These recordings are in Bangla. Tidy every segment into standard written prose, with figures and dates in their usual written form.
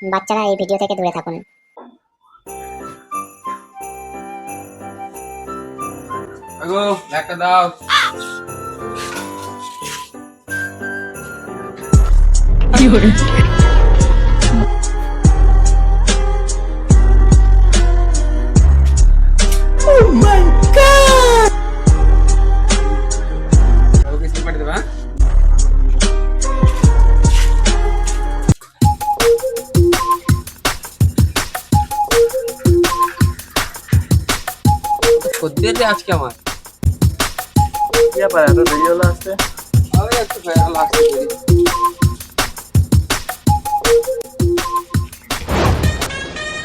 বাচ্চারা এই ভিডিও থেকে দূরে থাকুন। আগো একটা দাও। খদ্দের রে আজকে আমার কি ব্যাপার এত দেরি হলো আসতে? আমি একটু ভাইরাল আসতে দেরি।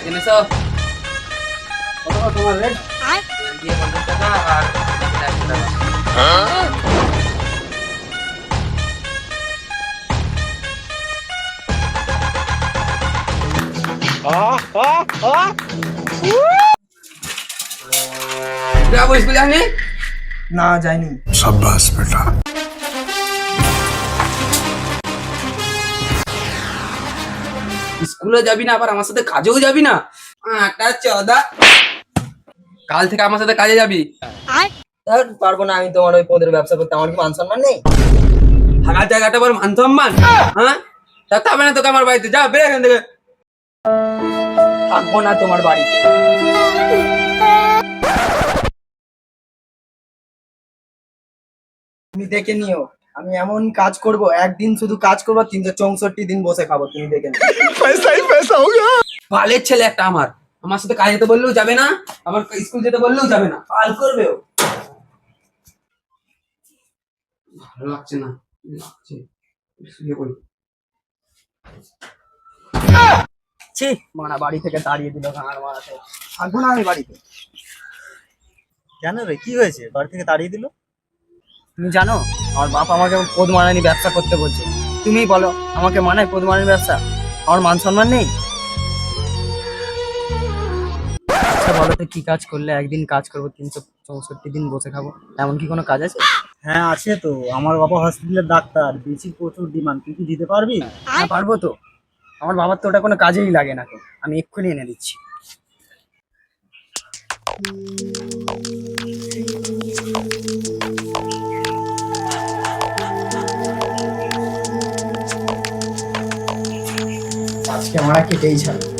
এখানে সব কত তোমার রেট? দিয়ে 50 টাকা আর 100 টাকা। যাবো স্কুলে আমি? না যাইনি। शाबाश बेटा। স্কুলে যাবি না আবার আমার সাথে কাজেও যাবি না? আটা চোদা, কাল থেকে আমার সাথে কাজে যাবি। পারবো না আমি তোমার ওই পদের ব্যবসা করতে, আমার কি মান সম্মান নেই? থাকার জায়গাটা বড় মান সম্মান, হ্যাঁ? থাকতে হবে না তোকে আমার বাড়িতে, যা বের এখান থেকে। থাকবো না তোমার বাড়িতে। তুমি দেখে নিও, আমি এমন কাজ করব, একদিন শুধু কাজ করবো 364 দিন বসে খাবো, তুমি দেখে নিও। पैसा ही पैसा होगा। বালের ছেলে একটা আমার সাথে কাজে যেতে বললেও যাবে না, আবার স্কুল যেতে বললেও যাবে না, পাল করবে ও। ভালো লাগছে না, লাগছে শুয়ে পড়ি। ছি, মারা বাড়ি থেকে তাড়িয়ে দিল গাঁড় মারাতে। থাকবো না আমি বাড়িতে। কেন রে, কি হয়েছে? বাড়ি থেকে তাড়িয়ে দিল? তুমি জানো আমার বাপ আমাকে পদ মারানি ব্যবসা করতে বলছে। তুমিই বলো আমাকে মানায় পদ মারানি ব্যবসা? আমার মান সম্মান নেই? আচ্ছা বলো তো, কি কাজ করলে একদিন কাজ করবো 364 দিন বসে খাবো, এমন কি কোনো কাজ আছে? হ্যাঁ আছে তো, আমার বাবা হসপিটালের ডাক্তার, বেশি প্রচুর ডিমান্ড, তুই কি দিতে পারবি? হ্যাঁ পারবো তো, আমার বাবার তো ওটা কোনো কাজেই লাগে না তো, আমি এক্ষুনি এনে দিচ্ছি। আজকে আমরা কেটেই ছাড়বো।